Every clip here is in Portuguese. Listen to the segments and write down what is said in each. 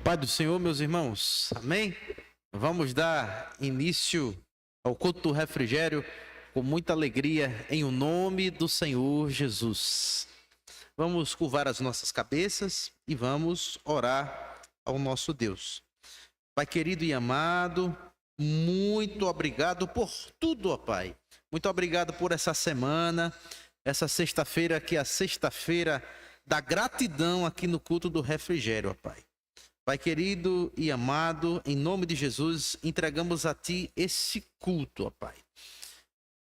Pai do Senhor, meus irmãos, amém? Vamos dar início ao culto do refrigério com muita alegria em o nome do Senhor Jesus. Vamos curvar as nossas cabeças e vamos orar ao nosso Deus. Pai querido e amado, muito obrigado por tudo, ó Pai. Muito obrigado por essa semana, essa sexta-feira que é a sexta-feira da gratidão aqui no culto do refrigério, ó Pai. Pai querido e amado, em nome de Jesus, entregamos a Ti esse culto, ó Pai.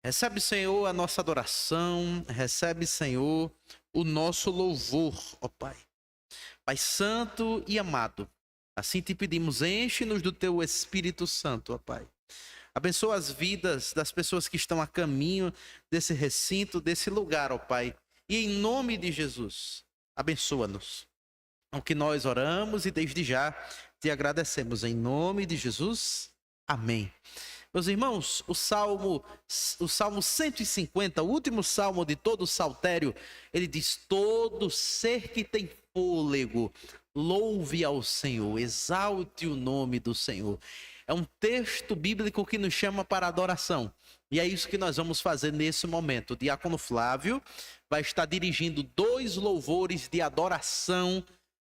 Recebe, Senhor, a nossa adoração, recebe, Senhor, o nosso louvor, ó Pai. Pai santo e amado, assim te pedimos, enche-nos do Teu Espírito Santo, ó Pai. Abençoa as vidas das pessoas que estão a caminho desse recinto, desse lugar, ó Pai. E em nome de Jesus, abençoa-nos. O que nós oramos e desde já te agradecemos em nome de Jesus. Amém. Meus irmãos, o Salmo 150, o último salmo de todo o saltério, ele diz: todo ser que tem fôlego, louve ao Senhor, exalte o nome do Senhor. É um texto bíblico que nos chama para adoração. E é isso que nós vamos fazer nesse momento. O diácono Flávio vai estar dirigindo 2 louvores de adoração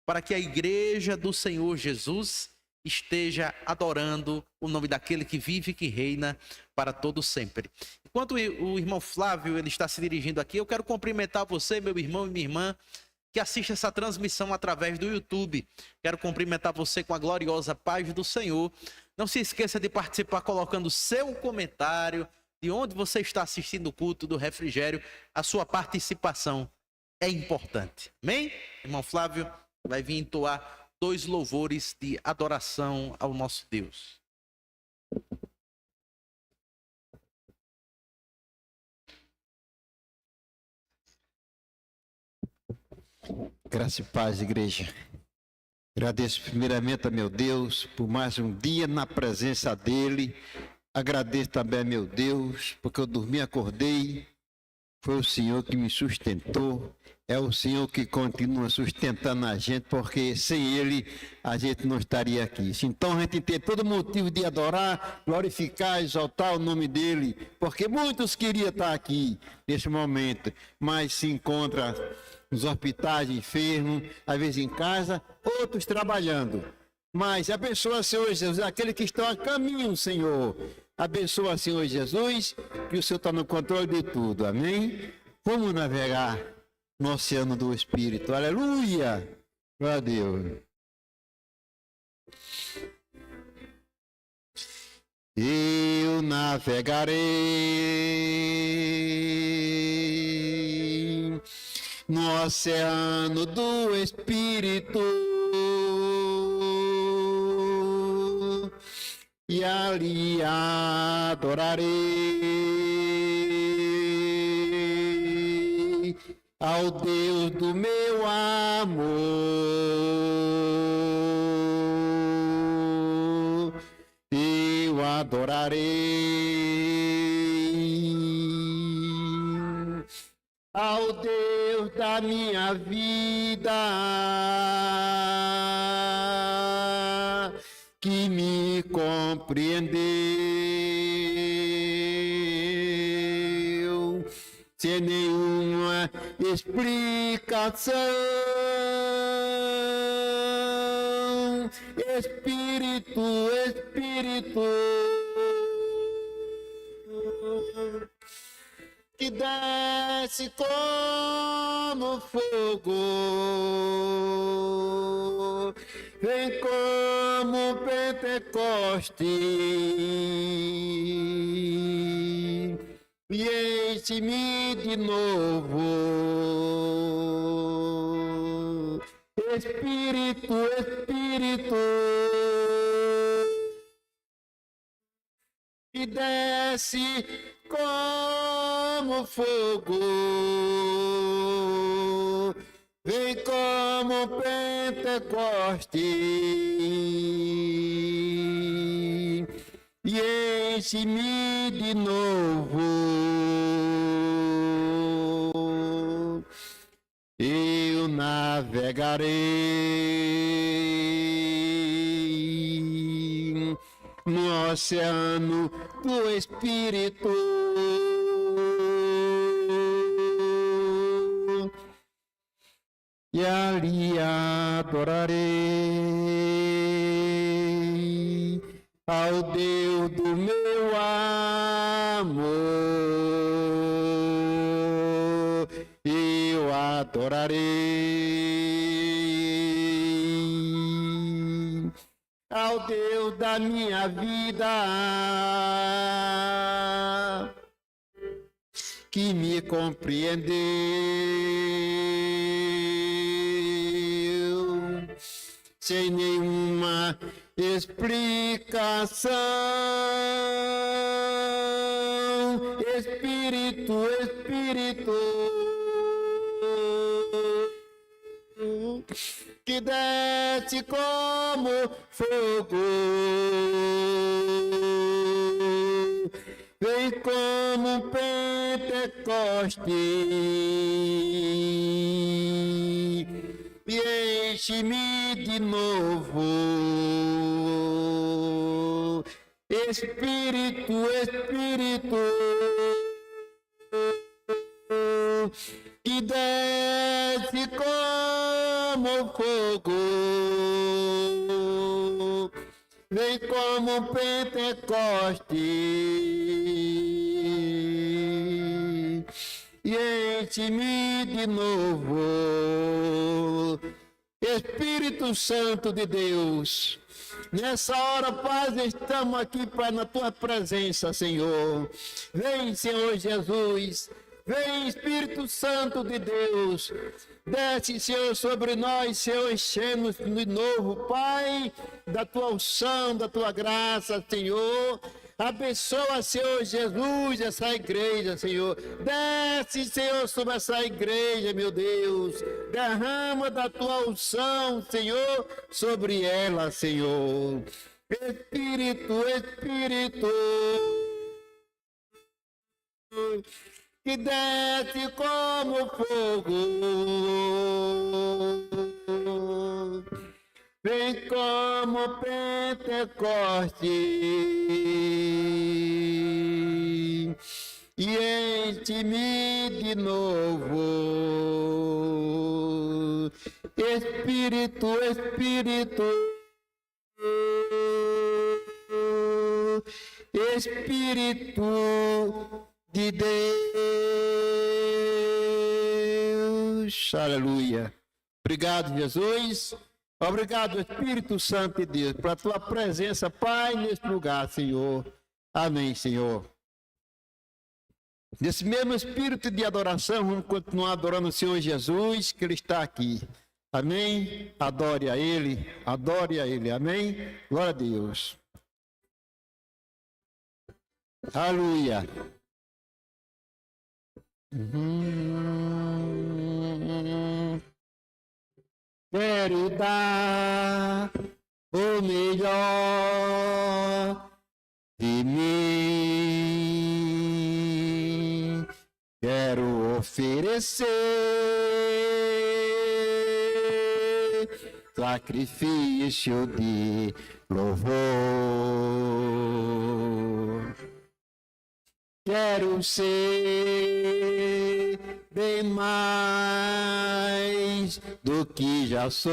para que a igreja do Senhor Jesus esteja adorando o nome daquele que vive e que reina para todo sempre. Enquanto o irmão Flávio ele está se dirigindo aqui, eu quero cumprimentar você, meu irmão e minha irmã, que assiste essa transmissão através do YouTube. Quero cumprimentar você com a gloriosa paz do Senhor. Não se esqueça de participar colocando seu comentário, de onde você está assistindo o culto do refrigério. A sua participação é importante. Amém? Irmão Flávio vai vir entoar 2 louvores de adoração ao nosso Deus. Graça e paz, igreja. Agradeço primeiramente a meu Deus por mais um dia na presença dEle. Agradeço também a meu Deus porque eu dormi e acordei. Foi o Senhor que me sustentou. É o Senhor que continua sustentando a gente, porque sem Ele a gente não estaria aqui. Então a gente tem todo motivo de adorar, glorificar, exaltar o nome dEle, porque muitos queriam estar aqui nesse momento, mas se encontram nos hospitais, enfermos, às vezes em casa, outros trabalhando. Mas abençoa, Senhor Jesus, aqueles que estão a caminho, Senhor. Abençoa, Senhor Jesus, que o Senhor está no controle de tudo. Amém? Vamos navegar no oceano do Espírito. Aleluia! Glória a Deus. Eu navegarei no oceano do Espírito e ali adorarei ao Deus do meu amor. Eu adorarei ao Deus da minha vida, que me compreendeu sem nenhuma explicação. Espírito, Espírito, que desce como fogo, vem como Pentecoste e enche-me de novo. Espírito, Espírito, que desce como fogo, vem como Pentecoste e enche-me de novo. Eu navegarei no oceano do Espírito. E ali adorarei ao Deus do meu amor. Eu adorarei ao Deus da minha vida, que me compreendeu sem nenhuma explicação. Espírito, Espírito, que desce como fogo, vem como Pentecoste e enche-me de novo. Espírito, Espírito, que desce como fogo, vem como Pentecoste e enche-me de novo. Espírito Santo de Deus, nessa hora, Pai, estamos aqui, Pai, na Tua presença, Senhor. Vem, Senhor Jesus. Vem, Espírito Santo de Deus. Desce, Senhor, sobre nós, Senhor, enchendo-nos de novo, Pai, da Tua unção, da Tua graça, Senhor. Abençoa, Senhor Jesus, essa igreja, Senhor. Desce, Senhor, sobre essa igreja, meu Deus. Derrama da Tua unção, Senhor, sobre ela, Senhor. Espírito, Espírito, que desce como fogo, vem como Pentecoste e enche-me de novo. Espírito, Espírito, Espírito de Deus. Aleluia. Obrigado, Jesus. Obrigado, Espírito Santo de Deus, pela Tua presença, Pai, nesse lugar, Senhor. Amém, Senhor. Nesse mesmo espírito de adoração, vamos continuar adorando o Senhor Jesus, que Ele está aqui. Amém? Adore a Ele, adore a Ele. Amém? Glória a Deus. Aleluia. Quero dar o melhor de mim. Quero oferecer sacrifício de louvor. Quero ser bem mais do que já sou,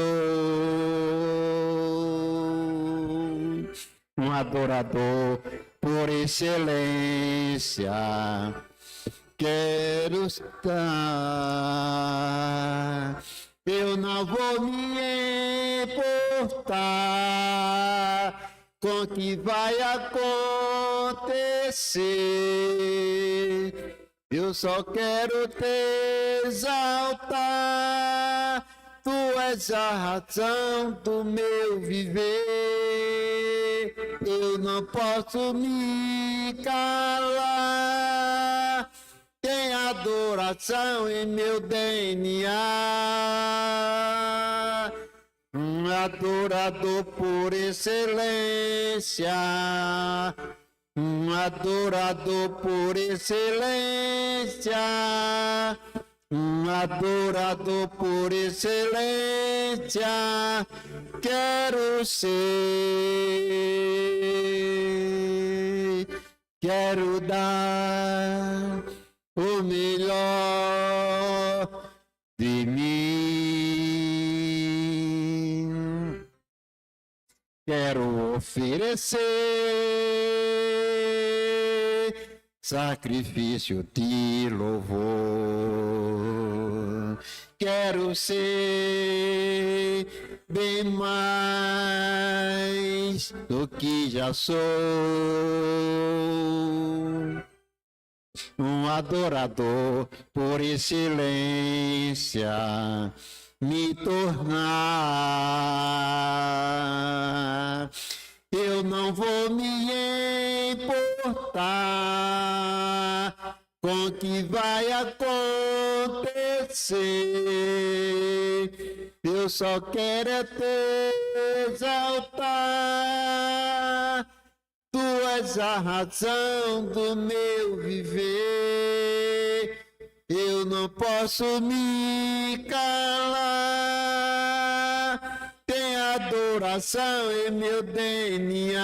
um adorador por excelência. Quero estar, eu não vou me importar com o que vai acontecer. Eu só quero te exaltar, Tu és a razão do meu viver. Eu não posso me calar, tem adoração em meu DNA. Um adorador por excelência, um adorador por excelência. um adorador por excelência, quero ser, quero dar o melhor de mim, quero oferecer sacrifício de louvor, quero ser bem mais do que já sou, um adorador por excelência, me tornar. Eu não vou me importar com o que vai acontecer. Eu só quero é te exaltar. Tu és a razão do meu viver. Eu não posso me calar. Tem adoração em meu DNA.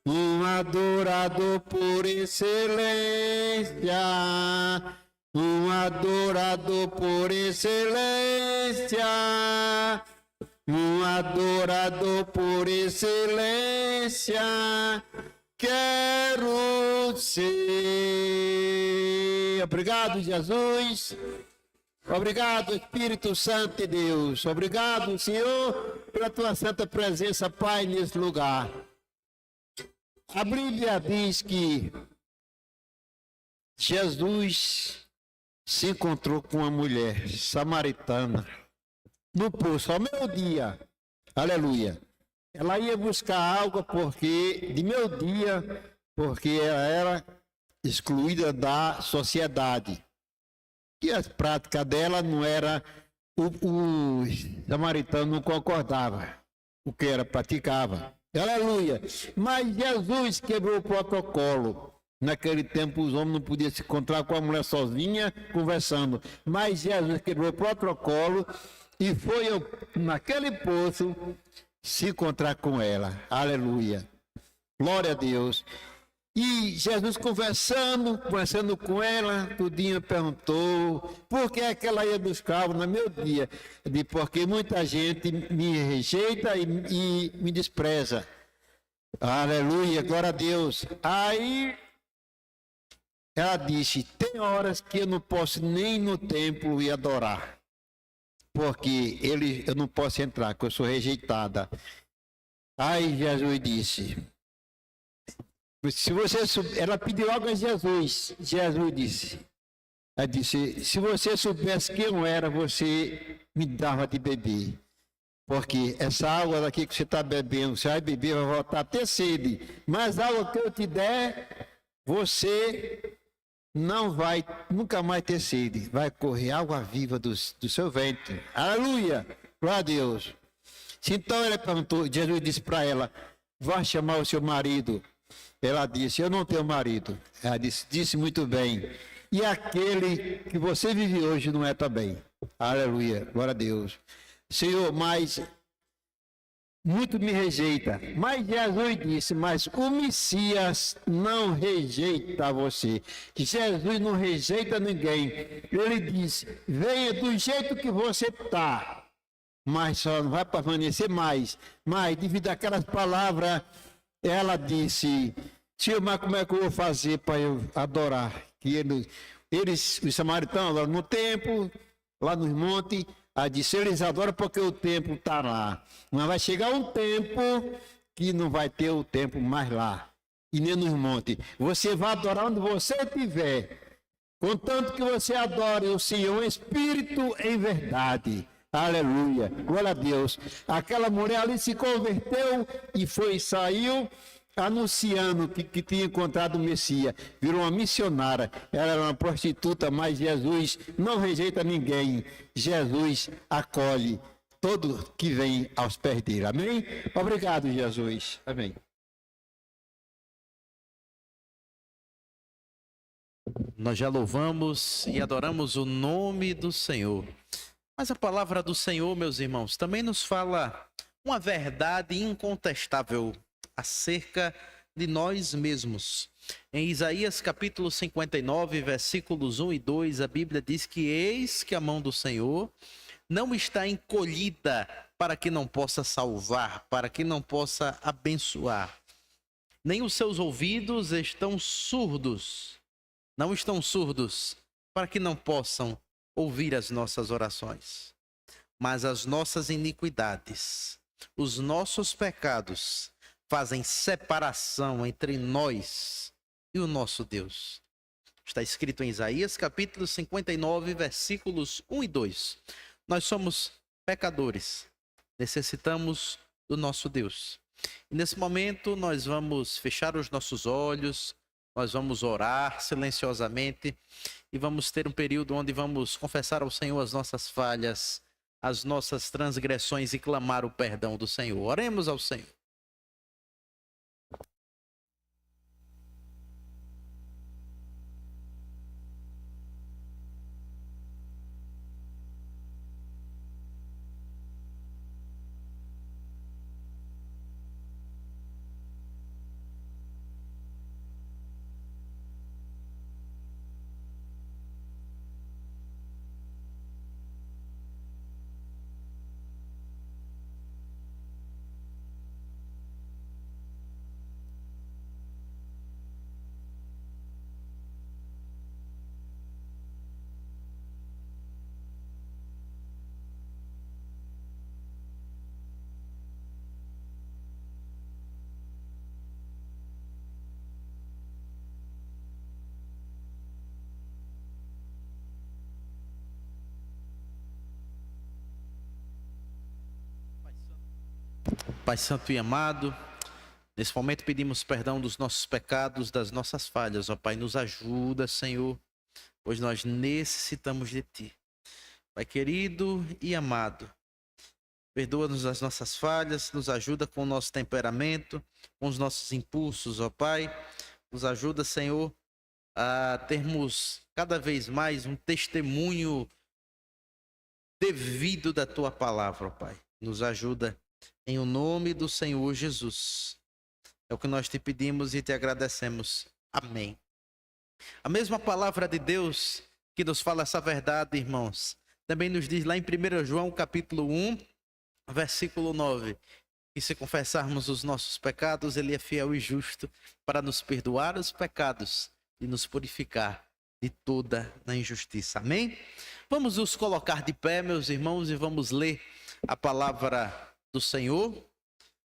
Um adorador por excelência. Um adorador por excelência. Um adorador por excelência, quero ser. Obrigado, Jesus. Obrigado, Espírito Santo de Deus. Obrigado, Senhor, pela tua santa presença, Pai, nesse lugar. A Bíblia diz que Jesus se encontrou com uma mulher samaritana no poço, ao meio-dia, aleluia. Ela ia buscar água de meio-dia, porque ela era excluída da sociedade. E a prática dela não era, o samaritano não concordava, o que ela praticava, aleluia. Mas Jesus quebrou o protocolo. Naquele tempo os homens não podiam se encontrar com a mulher sozinha, conversando. Mas Jesus quebrou o protocolo e foi naquele poço se encontrar com ela. Aleluia. Glória a Deus. E Jesus conversando com ela, tudinho perguntou por que é que ela ia buscar no meu dia. Porque muita gente me rejeita e me despreza. Aleluia, glória a Deus. Aí ela disse, tem horas que eu não posso nem no templo ir adorar. Porque eu não posso entrar, porque eu sou rejeitada. Aí Jesus disse, se você ela pediu algo a Jesus. Jesus disse, ela disse, se você soubesse quem eu era, você me dava de beber. Porque essa água daqui que você está bebendo, você vai beber, vai voltar a ter sede. Mas a água que eu te der, você não vai nunca mais ter sede, vai correr água viva do seu ventre. Aleluia, glória a Deus. Então ele perguntou, Jesus disse para ela, vá chamar o seu marido. Ela disse, eu não tenho marido. Ela disse muito bem. E aquele que você vive hoje não é também. Aleluia, glória a Deus. Senhor, mas muito me rejeita. Mas Jesus disse, mas o Messias não rejeita você. Jesus não rejeita ninguém. Ele disse, venha do jeito que você está, mas só não vai permanecer mais. Mas devido àquelas palavras, ela disse, Senhor, mas como é que eu vou fazer para eu adorar? Que os samaritanos adoram no templo, lá nos montes. Ela disse, eles adoram porque o templo está lá. Mas vai chegar um tempo que não vai ter o templo mais lá. E nem nos montes. Você vai adorar onde você estiver. Contanto que você adore o Senhor em espírito em verdade. Aleluia. Glória a Deus. Aquela mulher ali se converteu e saiu anunciando que tinha encontrado o Messias, virou uma missionária, ela era uma prostituta, mas Jesus não rejeita ninguém, Jesus acolhe todo que vem aos pés dele, amém? Obrigado, Jesus, amém. Nós já louvamos e adoramos o nome do Senhor. Mas a palavra do Senhor, meus irmãos, também nos fala uma verdade incontestável acerca de nós mesmos. Em Isaías capítulo 59, versículos 1 e 2, a Bíblia diz que eis que a mão do Senhor não está encolhida para que não possa salvar, para que não possa abençoar. Nem os seus ouvidos estão surdos, não estão surdos, para que não possam ouvir as nossas orações. Mas as nossas iniquidades, os nossos pecados, fazem separação entre nós e o nosso Deus. Está escrito em Isaías capítulo 59, versículos 1 e 2. Nós somos pecadores, necessitamos do nosso Deus. E nesse momento nós vamos fechar os nossos olhos, nós vamos orar silenciosamente e vamos ter um período onde vamos confessar ao Senhor as nossas falhas, as nossas transgressões e clamar o perdão do Senhor. Oremos ao Senhor. Pai Santo e amado, nesse momento pedimos perdão dos nossos pecados, das nossas falhas. Ó Pai, nos ajuda, Senhor, pois nós necessitamos de Ti. Pai querido e amado, perdoa-nos as nossas falhas, nos ajuda com o nosso temperamento, com os nossos impulsos, ó Pai. Nos ajuda, Senhor, a termos cada vez mais um testemunho devido da Tua palavra, ó Pai. Nos ajuda em o nome do Senhor Jesus. É o que nós te pedimos e te agradecemos. Amém. A mesma palavra de Deus que nos fala essa verdade, irmãos, também nos diz lá em 1 João capítulo 1, versículo 9, que se confessarmos os nossos pecados, Ele é fiel e justo para nos perdoar os pecados e nos purificar de toda a injustiça. Amém? Vamos nos colocar de pé, meus irmãos, e vamos ler a palavra do Senhor.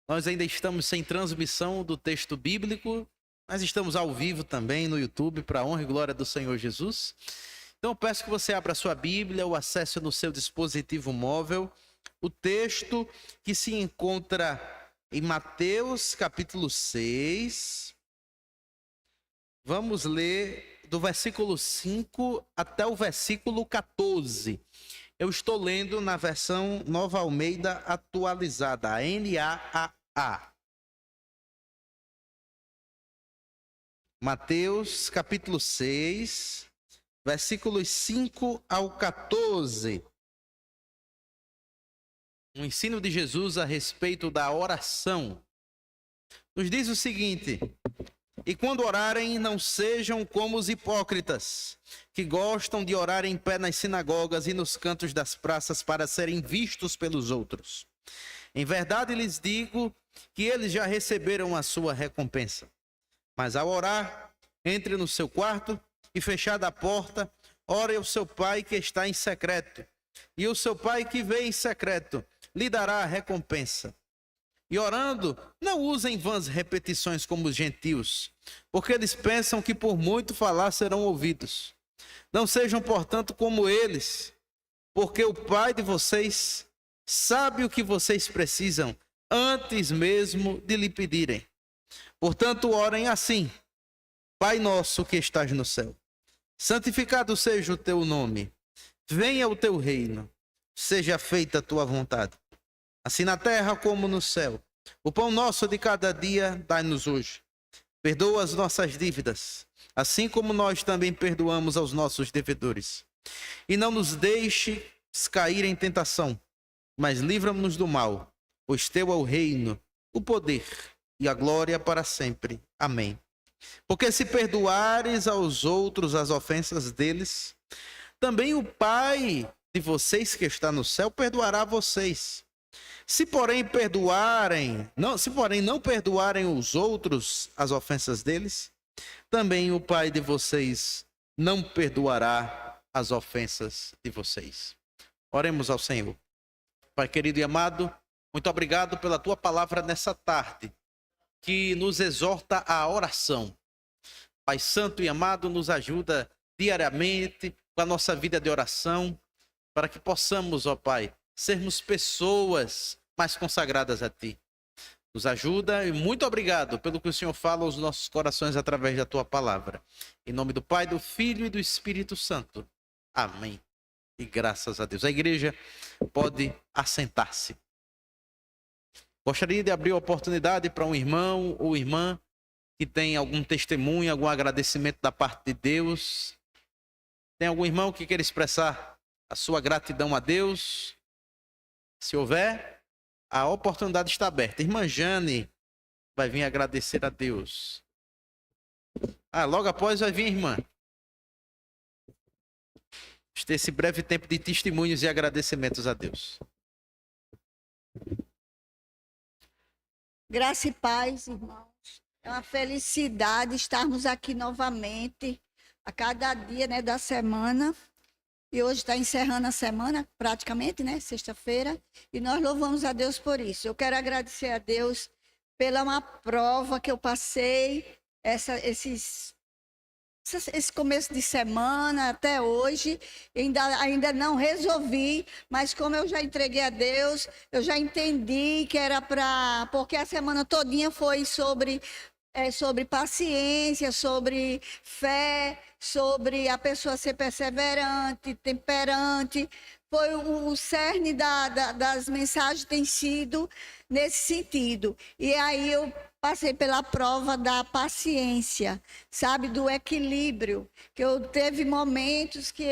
Nós ainda estamos sem transmissão do texto bíblico, mas estamos ao vivo também no YouTube, para a honra e glória do Senhor Jesus. Então eu peço que você abra a sua Bíblia ou acesse no seu dispositivo móvel o texto que se encontra em Mateus capítulo 6. Vamos ler do versículo 5 até o versículo 14. Eu estou lendo na versão Nova Almeida atualizada, a NAAA. Mateus capítulo 6, versículos 5 ao 14. O ensino de Jesus a respeito da oração. Nos diz o seguinte: e quando orarem, não sejam como os hipócritas, que gostam de orar em pé nas sinagogas e nos cantos das praças para serem vistos pelos outros. Em verdade lhes digo que eles já receberam a sua recompensa. Mas ao orar, entre no seu quarto e, fechada a porta, ore ao seu Pai que está em secreto. E o seu Pai que vê em secreto lhe dará a recompensa. E orando, não usem vãs repetições como os gentios, porque eles pensam que por muito falar serão ouvidos. Não sejam, portanto, como eles, porque o Pai de vocês sabe o que vocês precisam antes mesmo de lhe pedirem. Portanto, orem assim: Pai nosso que estás no céu, santificado seja o teu nome, venha o teu reino, seja feita a tua vontade, assim na terra como no céu. O pão nosso de cada dia dai-nos hoje. Perdoa as nossas dívidas, assim como nós também perdoamos aos nossos devedores. E não nos deixes cair em tentação, mas livra-nos do mal, pois teu é o reino, o poder e a glória para sempre. Amém. Porque se perdoares aos outros as ofensas deles, também o Pai de vocês que está no céu perdoará a vocês. Se porém não perdoarem os outros as ofensas deles, também o Pai de vocês não perdoará as ofensas de vocês. Oremos ao Senhor. Pai querido e amado, muito obrigado pela tua palavra nessa tarde, que nos exorta à oração. Pai santo e amado, nos ajuda diariamente com a nossa vida de oração, para que possamos, ó Pai, sermos pessoas mais consagradas a Ti. Nos ajuda e muito obrigado pelo que o Senhor fala aos nossos corações através da Tua palavra. Em nome do Pai, do Filho e do Espírito Santo. Amém. E graças a Deus. A igreja pode assentar-se. Gostaria de abrir a oportunidade para um irmão ou irmã que tem algum testemunho, algum agradecimento da parte de Deus. Tem algum irmão que queira expressar a sua gratidão a Deus? Se houver, a oportunidade está aberta. Irmã Jane vai vir agradecer a Deus. Logo após vai vir a irmã. Vamos ter esse breve tempo de testemunhos e agradecimentos a Deus. Graça e paz, irmãos. É uma felicidade estarmos aqui novamente, a cada dia, né, da semana. E hoje está encerrando a semana, praticamente, né? Sexta-feira. E nós louvamos a Deus por isso. Eu quero agradecer a Deus pela uma prova que eu passei, esse começo de semana até hoje. Ainda não resolvi, mas como eu já entreguei a Deus, eu já entendi que era porque a semana todinha foi sobre paciência, sobre fé, sobre a pessoa ser perseverante, temperante. Foi o cerne das mensagens tem sido nesse sentido. E aí eu passei pela prova da paciência, sabe, do equilíbrio, que eu teve momentos que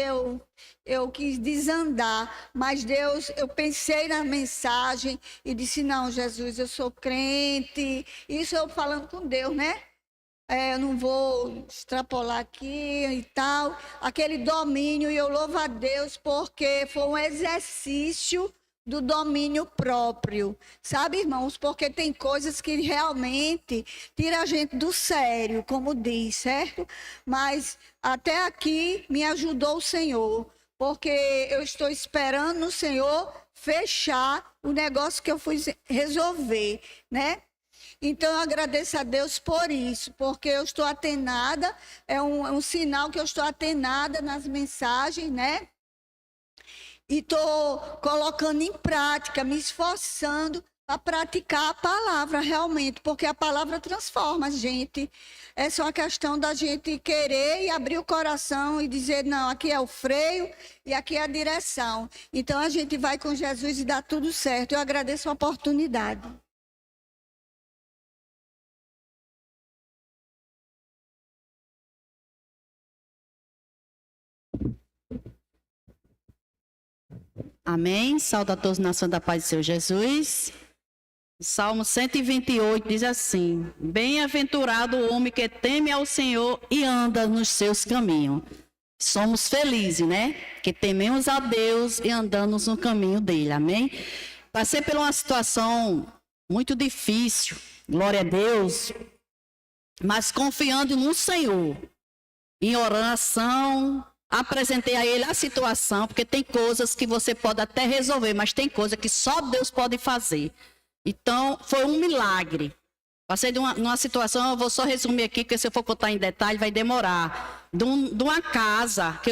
eu quis desandar, mas Deus, eu pensei na mensagem e disse, não, Jesus, eu sou crente. Isso eu falando com Deus, né? Eu não vou extrapolar aqui e tal, aquele domínio, e eu louvo a Deus porque foi um exercício do domínio próprio, sabe, irmãos? Porque tem coisas que realmente tiram a gente do sério, como diz, certo? Mas até aqui me ajudou o Senhor, porque eu estou esperando no Senhor fechar o negócio que eu fui resolver, né? Então, eu agradeço a Deus por isso, porque eu estou atenada, é um sinal que eu estou atenada nas mensagens, né? E estou colocando em prática, me esforçando para praticar a palavra realmente, porque a palavra transforma a gente. É só uma questão da gente querer e abrir o coração e dizer, não, aqui é o freio e aqui é a direção. Então, a gente vai com Jesus e dá tudo certo. Eu agradeço a oportunidade. Amém. Saúde a todos na nação da paz do Senhor Jesus. O Salmo 128 diz assim: bem-aventurado o homem que teme ao Senhor e anda nos seus caminhos. Somos felizes, né? Que tememos a Deus e andamos no caminho dele. Amém? Passei por uma situação muito difícil, glória a Deus, mas confiando no Senhor, em oração. Apresentei a ele a situação, porque tem coisas que você pode até resolver, mas tem coisas que só Deus pode fazer. Então, foi um milagre. Passei de uma situação, eu vou só resumir aqui, porque se eu for contar em detalhe, vai demorar. De uma casa que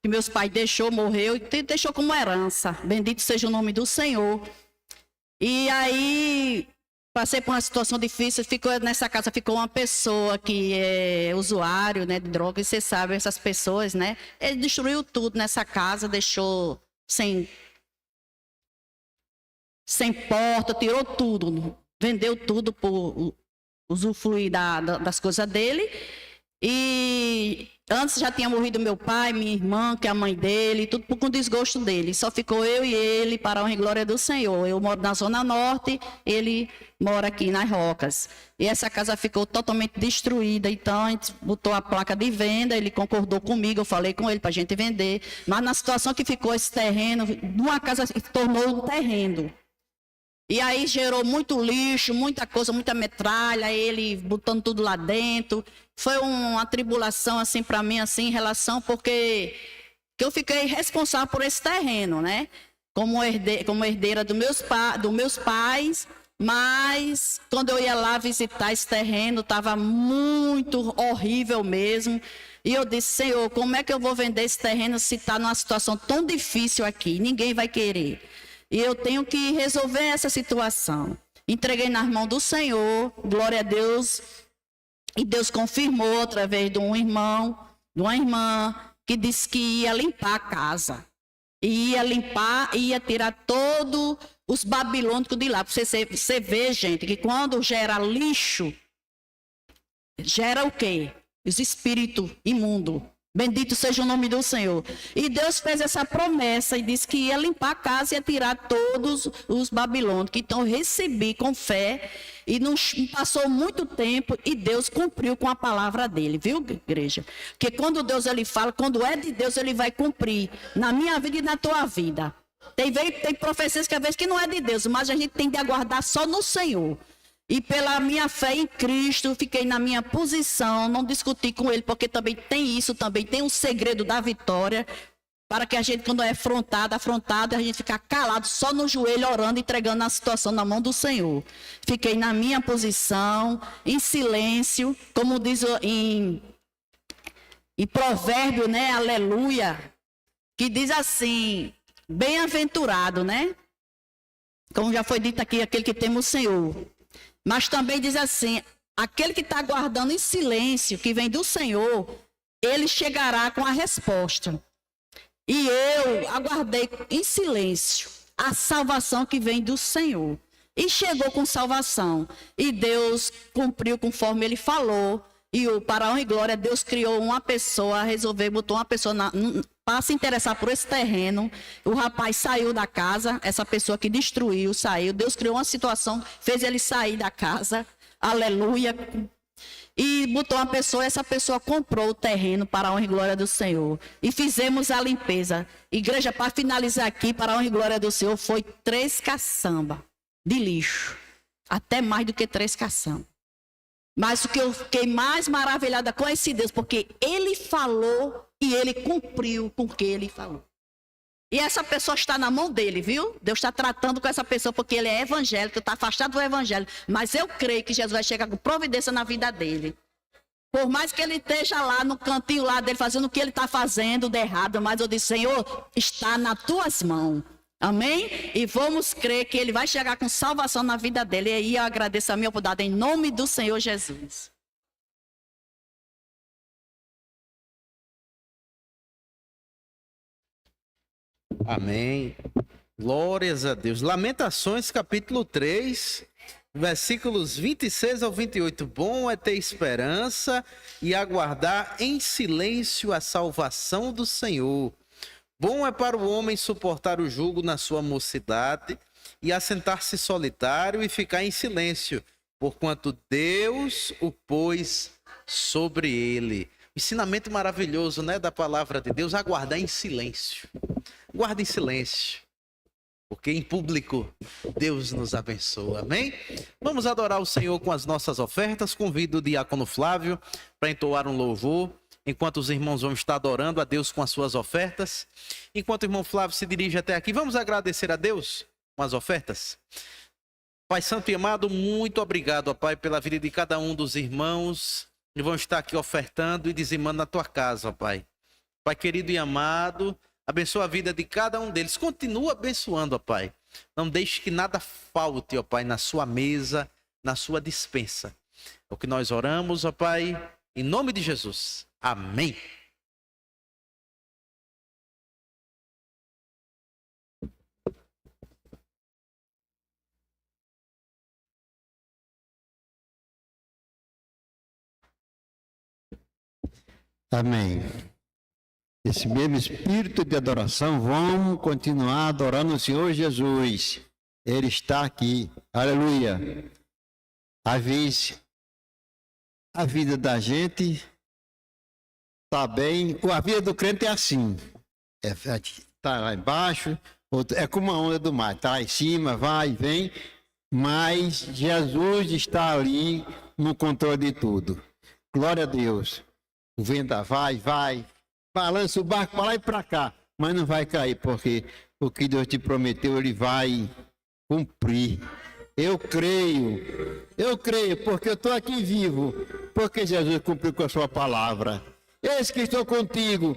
meus pais morreu, e deixou como herança. Bendito seja o nome do Senhor. E aí, passei por uma situação difícil, nessa casa ficou uma pessoa que é usuário, né, de droga, e você sabe, essas pessoas, né? Ele destruiu tudo nessa casa, deixou sem porta, tirou tudo, vendeu tudo usufruir das coisas dele. E antes já tinha morrido meu pai, minha irmã, que é a mãe dele, tudo com desgosto dele. Só ficou eu e ele para a honra e glória do Senhor. Eu moro na Zona Norte, ele mora aqui nas Rocas. E essa casa ficou totalmente destruída, então a gente botou a placa de venda, ele concordou comigo, eu falei com ele para a gente vender. Mas na situação que ficou esse terreno, uma casa se tornou um terreno. E aí gerou muito lixo, muita coisa, muita metralha, ele botando tudo lá dentro. Foi uma tribulação assim para mim assim em relação porque que eu fiquei responsável por esse terreno, né? Como herdeira dos meus pais, mas quando eu ia lá visitar esse terreno, estava muito horrível mesmo. E eu disse, Senhor, como é que eu vou vender esse terreno se está numa situação tão difícil aqui? Ninguém vai querer. E eu tenho que resolver essa situação. Entreguei nas mãos do Senhor, glória a Deus. E Deus confirmou através de um irmão, de uma irmã, que disse que ia limpar a casa. Ia limpar, ia tirar todos os babilônicos de lá. Você vê, gente, que quando gera lixo, gera o quê? Os espíritos imundos. Bendito seja o nome do Senhor. E Deus fez essa promessa e disse que ia limpar a casa e ia tirar todos os babilônicos. Então eu recebi com fé e não passou muito tempo e Deus cumpriu com a palavra dele, viu, igreja? Porque quando Deus ele fala, quando é de Deus ele vai cumprir na minha vida e na tua vida. Tem profecias que às vezes que não é de Deus, mas a gente tem de aguardar só no Senhor. E pela minha fé em Cristo, fiquei na minha posição, não discuti com ele, porque também tem isso, também tem um segredo da vitória, para que a gente, quando é afrontado, a gente ficar calado, só no joelho, orando, entregando a situação na mão do Senhor. Fiquei na minha posição, em silêncio, como diz em provérbio, né, aleluia, que diz assim, bem-aventurado, né? Como já foi dito aqui, aquele que teme o Senhor. Mas também diz assim, aquele que está aguardando em silêncio, que vem do Senhor, ele chegará com a resposta. E eu aguardei em silêncio a salvação que vem do Senhor. E chegou com salvação. E Deus cumpriu conforme ele falou. E para a honra e glória, Deus criou uma pessoa, botou uma pessoa para se interessar por esse terreno. O rapaz saiu da casa, essa pessoa que destruiu, saiu. Deus criou uma situação, fez ele sair da casa. Aleluia. E botou uma pessoa, essa pessoa comprou o terreno para a honra e glória do Senhor. E fizemos a limpeza. Igreja, para finalizar aqui, para a honra e glória do Senhor, foi 3 caçambas de lixo. Até mais do que 3 caçambas. Mas o que eu fiquei mais maravilhada com esse Deus, porque ele falou e ele cumpriu com o que ele falou. E essa pessoa está na mão dele, viu? Deus está tratando com essa pessoa porque ele é evangélico, está afastado do evangelho. Mas eu creio que Jesus vai chegar com providência na vida dele. Por mais que ele esteja lá no cantinho lá dele, fazendo o que ele está fazendo de errado, mas eu disse, Senhor, está nas tuas mãos. Amém? E vamos crer que ele vai chegar com salvação na vida dele. E aí eu agradeço a minha oportunidade em nome do Senhor Jesus. Amém. Glórias a Deus. Lamentações, capítulo 3, versículos 26 ao 28. Bom é ter esperança e aguardar em silêncio a salvação do Senhor. Bom é para o homem suportar o jugo na sua mocidade e assentar-se solitário e ficar em silêncio, porquanto Deus o pôs sobre ele. Ensinamento maravilhoso, né, da palavra de Deus, aguardar em silêncio. Guarda em silêncio, porque em público Deus nos abençoa, amém? Vamos adorar o Senhor com as nossas ofertas. Convido o diácono Flávio para entoar um louvor, enquanto os irmãos vão estar adorando a Deus com as suas ofertas. Enquanto o irmão Flávio se dirige até aqui, vamos agradecer a Deus com as ofertas. Pai Santo e amado, muito obrigado, ó Pai, pela vida de cada um dos irmãos que vão estar aqui ofertando e dizimando na tua casa, ó Pai. Pai querido e amado, abençoa a vida de cada um deles. Continua abençoando, ó Pai. Não deixe que nada falte, ó Pai, na sua mesa, na sua despensa. É o que nós oramos, ó Pai, em nome de Jesus. Amém. Amém. Esse mesmo espírito de adoração, vamos continuar adorando o Senhor Jesus. Ele está aqui. Aleluia. Às vezes, a vida da gente está bem. A vida do crente é assim. Está lá embaixo, é como a onda do mar. Está lá em cima, vai e vem. Mas Jesus está ali no controle de tudo. Glória a Deus. O vento vai, balança o barco para lá e para cá, mas não vai cair, porque o que Deus te prometeu, Ele vai cumprir. Eu creio, porque eu estou aqui vivo, porque Jesus cumpriu com a sua palavra. Eis que estou contigo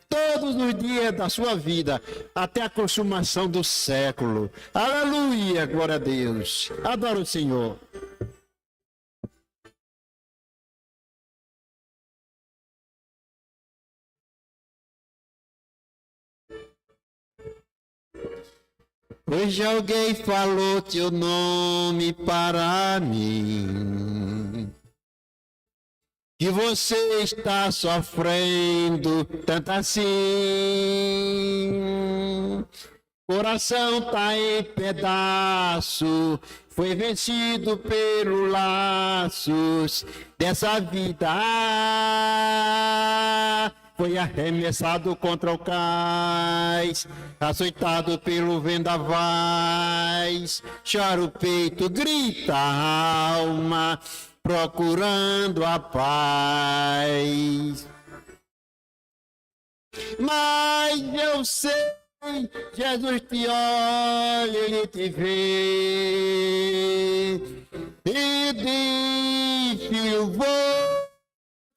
todos os dias da sua vida, até a consumação do século. Aleluia, glória a Deus. Adoro o Senhor. Hoje alguém falou teu nome para mim, que você está sofrendo tanto assim. Coração tá em pedaço, foi vencido pelos laços dessa vida. Foi arremessado contra o cais, açoitado pelo vendavais. Chora o peito, grita a alma, procurando a paz. Mas eu sei, Jesus te olha, Ele te vê e diz, filho, vou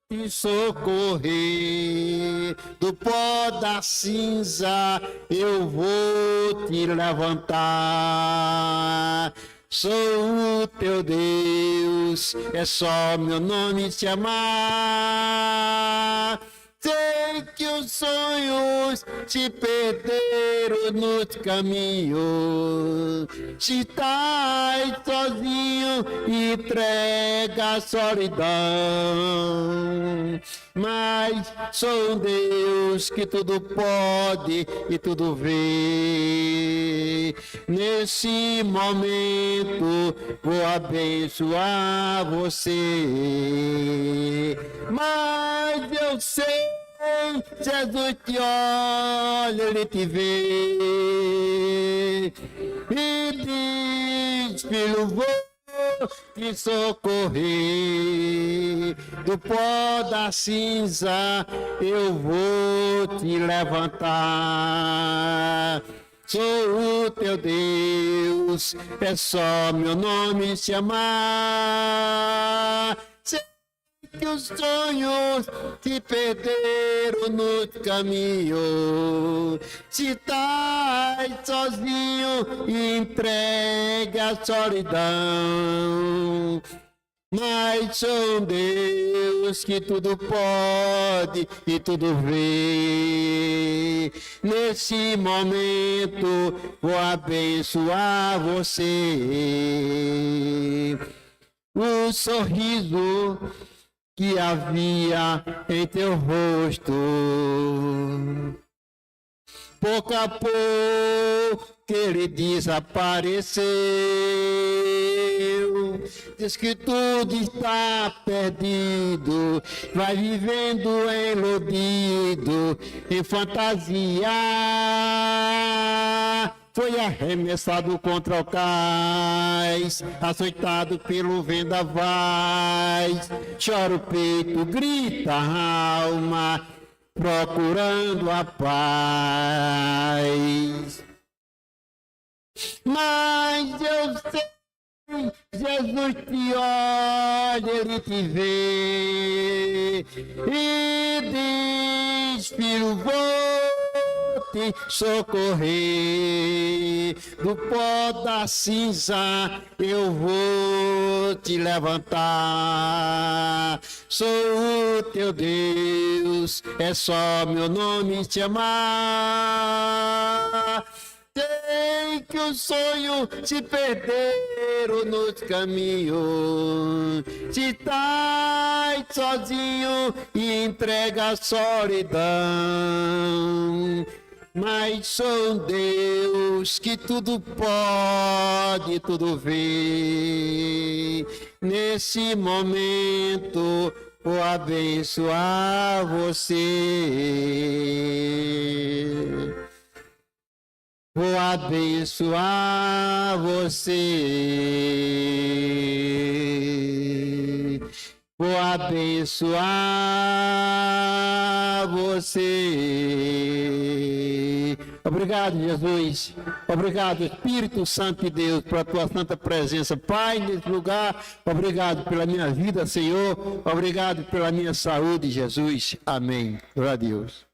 te socorrer, do pó da cinza eu vou te levantar. Sou o teu Deus, é só meu nome te amar. Sei que os sonhos se perderam no caminho. Se estás sozinho, entrega a solidão. Mas sou um Deus que tudo pode e tudo vê. Nesse momento vou abençoar você. Mas eu sei, Jesus te olha, Ele te vê e diz, filho, vou te socorrer, do pó da cinza eu vou te levantar. Sou o teu Deus, é só meu nome te amar. Que os sonhos se perderam no caminho. Se estás sozinho, entrega a solidão. Mas sou um Deus que tudo pode e tudo vê. Nesse momento vou abençoar você. O sorriso que havia em teu rosto, pouco a pouco ele desapareceu. Diz que tudo está perdido, vai vivendo iludido, em fantasia. Foi arremessado contra o cais, açoitado pelo vendavais. Chora o peito, grita a alma, procurando a paz. Mas eu sei, Jesus te olha, Ele te vê e diz, filho, vou te socorrer, do pó da cinza eu vou te levantar. Sou o teu Deus, é só meu nome te amar. Sei que os sonhos se perderam nos caminhos. Se estás sozinho e entrega a solidão. Mas sou um Deus que tudo pode, tudo vê. Nesse momento vou abençoar você. Vou abençoar você. Vou abençoar você. Obrigado, Jesus. Obrigado, Espírito Santo de Deus, pela tua santa presença. Pai, nesse lugar, obrigado pela minha vida, Senhor. Obrigado pela minha saúde, Jesus. Amém. Glória a Deus.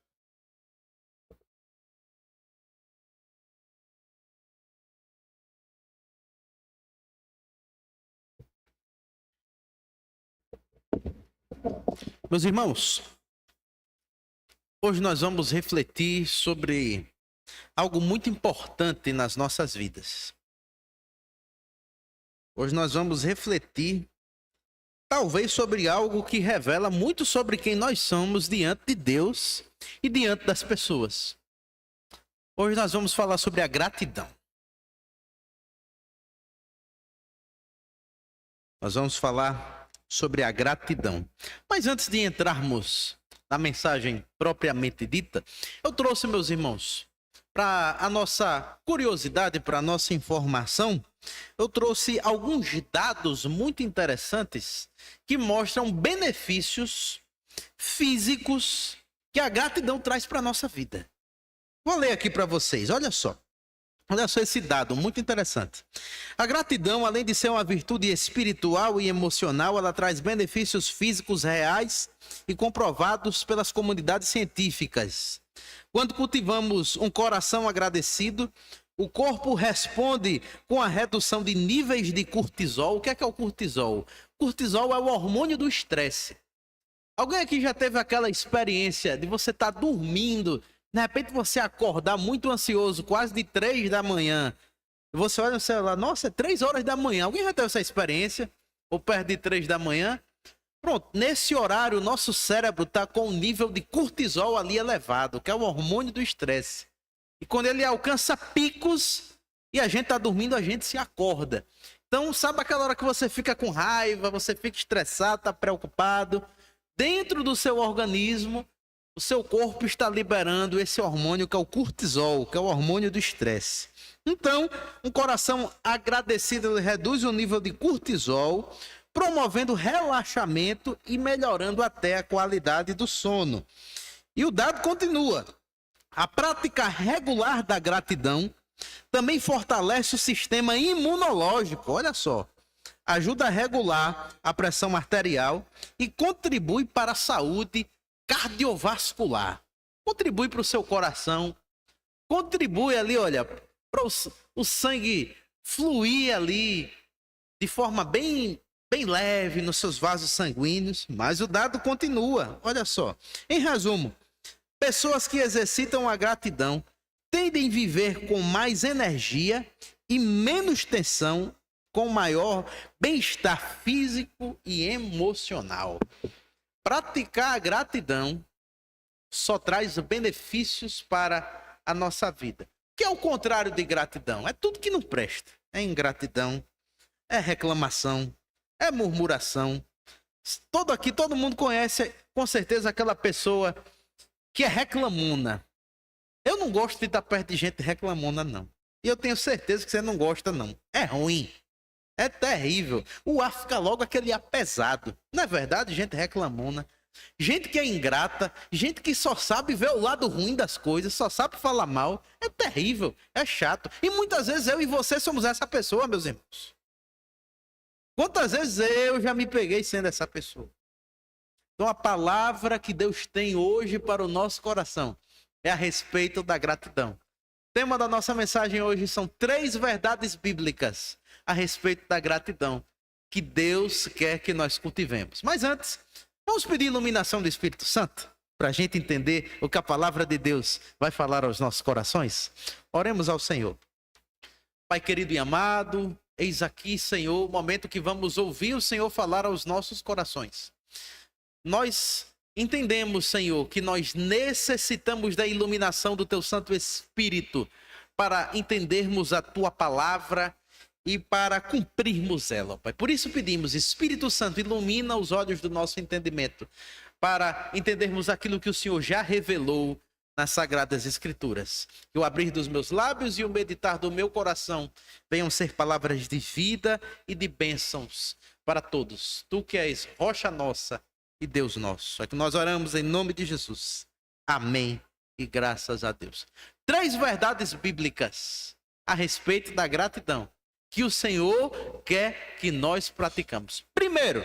Meus irmãos, hoje nós vamos refletir sobre algo muito importante nas nossas vidas. Hoje nós vamos refletir, talvez, sobre algo que revela muito sobre quem nós somos diante de Deus e diante das pessoas. Hoje nós vamos falar sobre a gratidão. Nós vamos falar sobre a gratidão. Mas antes de entrarmos na mensagem propriamente dita, eu trouxe, meus irmãos, para a nossa curiosidade, para a nossa informação, eu trouxe alguns dados muito interessantes que mostram benefícios físicos que a gratidão traz para a nossa vida. Vou ler aqui para vocês, olha só. Olha só esse dado, muito interessante. A gratidão, além de ser uma virtude espiritual e emocional, ela traz benefícios físicos reais e comprovados pelas comunidades científicas. Quando cultivamos um coração agradecido, o corpo responde com a redução de níveis de cortisol. O que é o cortisol? Cortisol é o hormônio do estresse. Alguém aqui já teve aquela experiência de você estar dormindo, de repente você acordar muito ansioso, quase de 3 da manhã. Você olha no celular, nossa, é 3 horas da manhã. Alguém já teve essa experiência? Ou perto de 3 da manhã? Pronto, nesse horário, o nosso cérebro está com um nível de cortisol ali elevado, que é o hormônio do estresse. E quando ele alcança picos e a gente está dormindo, a gente se acorda. Então, sabe aquela hora que você fica com raiva, você fica estressado, está preocupado? Dentro do seu organismo, o seu corpo está liberando esse hormônio que é o cortisol, que é o hormônio do estresse. Então, um coração agradecido reduz o nível de cortisol, promovendo relaxamento e melhorando até a qualidade do sono. E o dado continua. A prática regular da gratidão também fortalece o sistema imunológico, olha só. Ajuda a regular a pressão arterial e contribui para a saúde cardiovascular, contribui para o seu coração, contribui ali, olha, para o sangue fluir ali de forma bem leve nos seus vasos sanguíneos, mas o dado continua, olha só. Em resumo, pessoas que exercitam a gratidão tendem a viver com mais energia e menos tensão, com maior bem-estar físico e emocional. Praticar a gratidão só traz benefícios para a nossa vida. O que é o contrário de gratidão? É tudo que não presta. É ingratidão, é reclamação, é murmuração. Todo mundo conhece, com certeza, aquela pessoa que é reclamona. Eu não gosto de estar perto de gente reclamona, não. E eu tenho certeza que você não gosta, não. É ruim. É terrível. O ar fica logo aquele ar pesado. Não é verdade? Gente reclamona. Gente que é ingrata. Gente que só sabe ver o lado ruim das coisas. Só sabe falar mal. É terrível. É chato. E muitas vezes eu e você somos essa pessoa, meus irmãos. Quantas vezes eu já me peguei sendo essa pessoa? Então a palavra que Deus tem hoje para o nosso coração é a respeito da gratidão. O tema da nossa mensagem hoje são 3 verdades bíblicas a respeito da gratidão que Deus quer que nós cultivemos. Mas antes, vamos pedir iluminação do Espírito Santo. para a gente entender o que a palavra de Deus vai falar aos nossos corações? Oremos ao Senhor. Pai querido e amado, eis aqui, Senhor, o momento que vamos ouvir o Senhor falar aos nossos corações. Nós entendemos, Senhor, que nós necessitamos da iluminação do Teu Santo Espírito para entendermos a Tua palavra e para cumprirmos ela, Pai. Por isso pedimos, Espírito Santo, ilumina os olhos do nosso entendimento, para entendermos aquilo que o Senhor já revelou nas Sagradas Escrituras. Que o abrir dos meus lábios e o meditar do meu coração venham ser palavras de vida e de bênçãos para todos. Tu que és rocha nossa e Deus nosso. É que nós oramos em nome de Jesus. Amém e graças a Deus. 3 verdades bíblicas a respeito da gratidão que o Senhor quer que nós praticamos. Primeiro,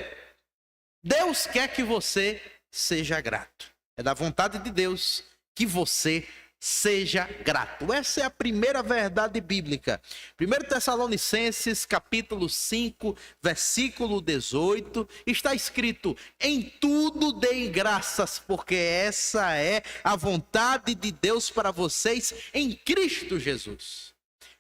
Deus quer que você seja grato. É da vontade de Deus que você seja grato. Essa é a primeira verdade bíblica. 1 Tessalonicenses, capítulo 5, versículo 18, está escrito: em tudo deem graças, porque essa é a vontade de Deus para vocês em Cristo Jesus.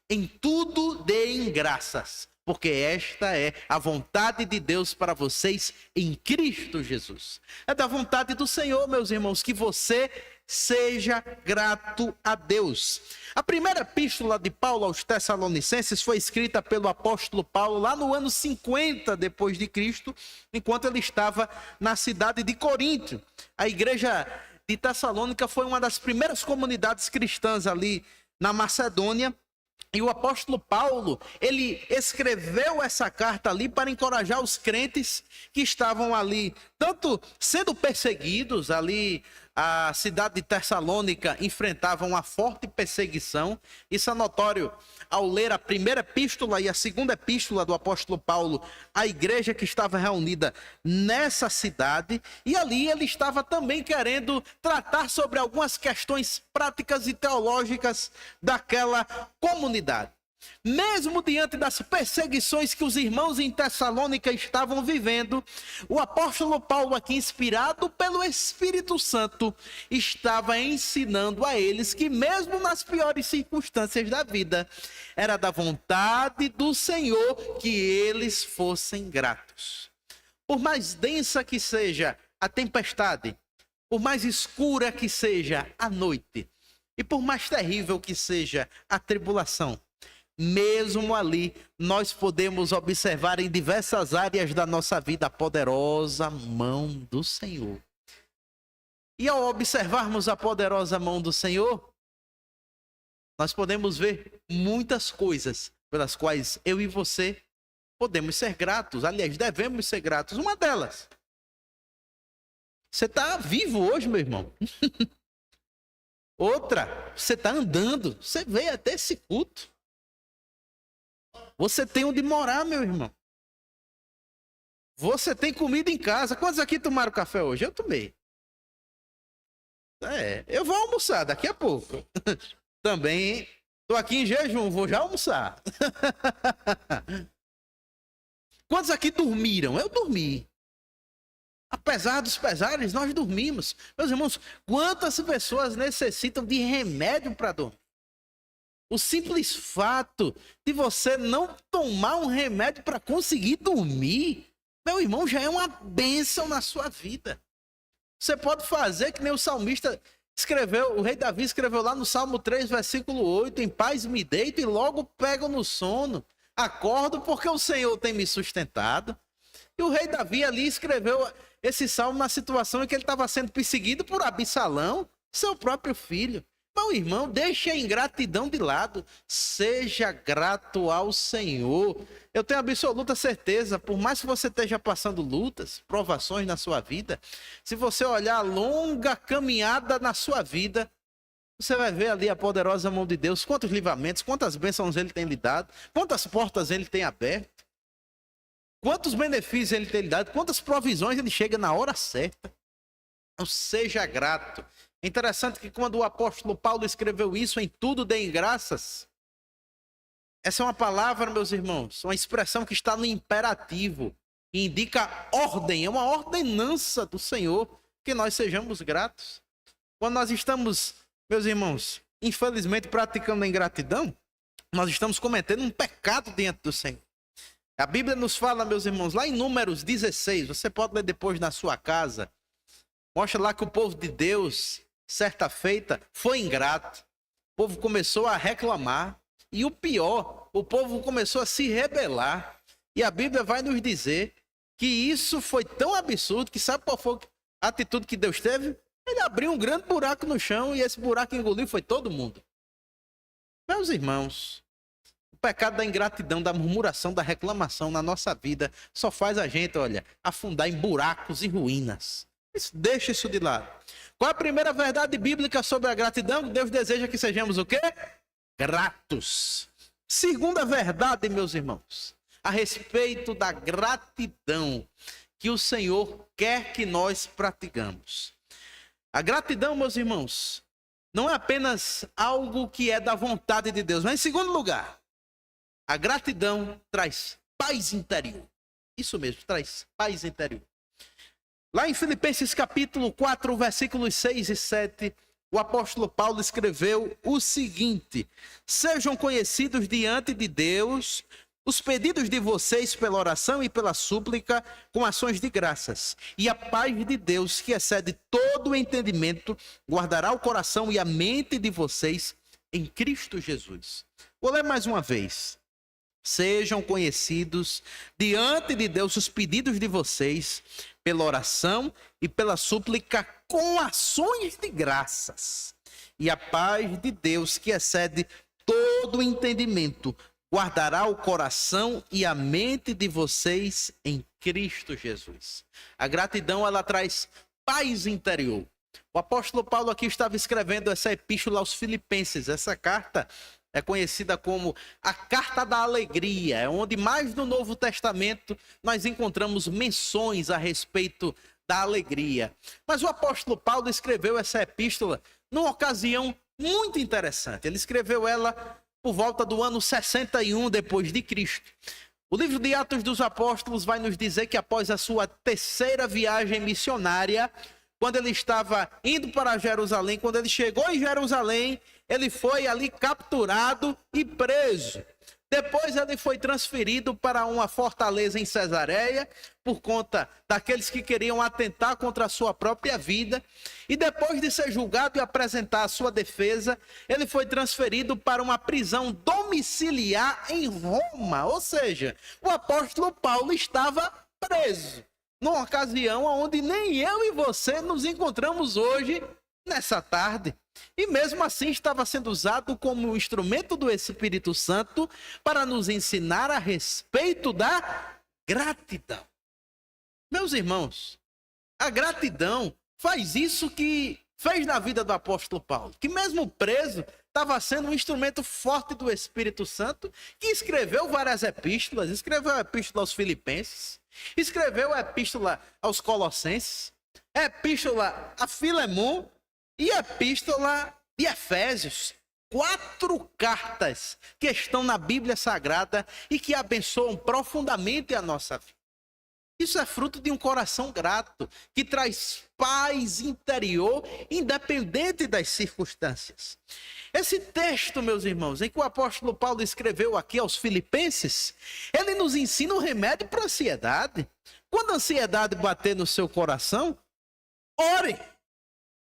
Em tudo deem graças, porque esta é a vontade de Deus para vocês em Cristo Jesus. É da vontade do Senhor, meus irmãos, que você seja grato a Deus. A primeira epístola de Paulo aos Tessalonicenses foi escrita pelo apóstolo Paulo lá no ano 50 depois de Cristo, enquanto ele estava na cidade de Corinto. A igreja de Tessalônica foi uma das primeiras comunidades cristãs ali na Macedônia. E o apóstolo Paulo, ele escreveu essa carta ali para encorajar os crentes que estavam ali, tanto sendo perseguidos ali. A cidade de Tessalônica enfrentava uma forte perseguição. Isso é notório ao ler a primeira epístola e a segunda epístola do apóstolo Paulo à igreja que estava reunida nessa cidade. E ali ele estava também querendo tratar sobre algumas questões práticas e teológicas daquela comunidade. Mesmo diante das perseguições que os irmãos em Tessalônica estavam vivendo, o apóstolo Paulo, aqui inspirado pelo Espírito Santo, estava ensinando a eles que mesmo nas piores circunstâncias da vida, era da vontade do Senhor que eles fossem gratos. Por mais densa que seja a tempestade, por mais escura que seja a noite, e por mais terrível que seja a tribulação, mesmo ali, nós podemos observar em diversas áreas da nossa vida a poderosa mão do Senhor. E ao observarmos a poderosa mão do Senhor, nós podemos ver muitas coisas pelas quais eu e você podemos ser gratos. Aliás, devemos ser gratos. Uma delas: você está vivo hoje, meu irmão. Outra, você está andando. Você veio até esse culto. Você tem onde morar, meu irmão. Você tem comida em casa. Quantos aqui tomaram café hoje? Eu tomei. Eu vou almoçar daqui a pouco. Também estou aqui em jejum, vou já almoçar. Quantos aqui dormiram? Eu dormi. Apesar dos pesares, nós dormimos. Meus irmãos, quantas pessoas necessitam de remédio para dormir? O simples fato de você não tomar um remédio para conseguir dormir, meu irmão, já é uma bênção na sua vida. Você pode fazer que nem o salmista escreveu, o rei Davi escreveu lá no Salmo 3, versículo 8, em paz me deito e logo pego no sono. Acordo porque o Senhor tem me sustentado. E o rei Davi ali escreveu esse salmo na situação em que ele estava sendo perseguido por Absalão, seu próprio filho. Meu irmão, deixe a ingratidão de lado. Seja grato ao Senhor. Eu tenho absoluta certeza, por mais que você esteja passando lutas, provações na sua vida, se você olhar a longa caminhada na sua vida, você vai ver ali a poderosa mão de Deus. Quantos livramentos, quantas bênçãos ele tem lhe dado, quantas portas ele tem aberto, quantos benefícios ele tem lhe dado, quantas provisões ele chega na hora certa. Então, seja grato. É interessante que quando o apóstolo Paulo escreveu isso, em tudo deem graças, essa é uma palavra, meus irmãos, uma expressão que está no imperativo, e indica ordem, é uma ordenança do Senhor, que nós sejamos gratos. Quando nós estamos, meus irmãos, infelizmente praticando a ingratidão, nós estamos cometendo um pecado diante do Senhor. A Bíblia nos fala, meus irmãos, lá em Números 16, você pode ler depois na sua casa, mostra lá que o povo de Deus, certa feita, foi ingrato. O povo começou a reclamar. E o pior, o povo começou a se rebelar. E a Bíblia vai nos dizer que isso foi tão absurdo que sabe qual foi a atitude que Deus teve? Ele abriu um grande buraco no chão e esse buraco engoliu foi todo mundo. Meus irmãos, o pecado da ingratidão, da murmuração, da reclamação na nossa vida só faz a gente, olha, afundar em buracos e ruínas. Deixa isso de lado. Qual a primeira verdade bíblica sobre a gratidão? Deus deseja que sejamos o quê? Gratos. Segunda verdade, meus irmãos, a respeito da gratidão que o Senhor quer que nós praticamos. A gratidão, meus irmãos, não é apenas algo que é da vontade de Deus, mas em segundo lugar, a gratidão traz paz interior. Isso mesmo, traz paz interior. Lá em Filipenses capítulo 4, versículos 6 e 7, o apóstolo Paulo escreveu o seguinte: sejam conhecidos diante de Deus os pedidos de vocês pela oração e pela súplica com ações de graças. E a paz de Deus, que excede todo o entendimento, guardará o coração e a mente de vocês em Cristo Jesus. Vou ler mais uma vez. Sejam conhecidos diante de Deus os pedidos de vocês pela oração e pela súplica com ações de graças. E a paz de Deus, que excede todo o entendimento, guardará o coração e a mente de vocês em Cristo Jesus. A gratidão, ela traz paz interior. O apóstolo Paulo aqui estava escrevendo essa epístola aos Filipenses. Essa carta é conhecida como a Carta da Alegria, é onde mais no Novo Testamento nós encontramos menções a respeito da alegria. Mas o apóstolo Paulo escreveu essa epístola numa ocasião muito interessante. Ele escreveu ela por volta do ano 61 depois de Cristo. O livro de Atos dos Apóstolos vai nos dizer que após a sua terceira viagem missionária, quando ele estava indo para Jerusalém, quando ele chegou em Jerusalém, ele foi ali capturado e preso. Depois ele foi transferido para uma fortaleza em Cesareia, por conta daqueles que queriam atentar contra a sua própria vida. E depois de ser julgado e apresentar a sua defesa, ele foi transferido para uma prisão domiciliar em Roma. Ou seja, o apóstolo Paulo estava preso, numa ocasião onde nem eu e você nos encontramos hoje, nessa tarde. E mesmo assim estava sendo usado como instrumento do Espírito Santo para nos ensinar a respeito da gratidão. Meus irmãos, a gratidão faz isso que fez na vida do apóstolo Paulo, que mesmo preso, estava sendo um instrumento forte do Espírito Santo, que escreveu várias epístolas, escreveu a epístola aos Filipenses, escreveu a epístola aos Colossenses, a epístola a Filemon e a epístola de Efésios. 4 cartas que estão na Bíblia Sagrada e que abençoam profundamente a nossa vida. Isso é fruto de um coração grato, que traz paz interior, independente das circunstâncias. Esse texto, meus irmãos, em que o apóstolo Paulo escreveu aqui aos Filipenses, ele nos ensina um remédio para a ansiedade. Quando a ansiedade bater no seu coração, ore.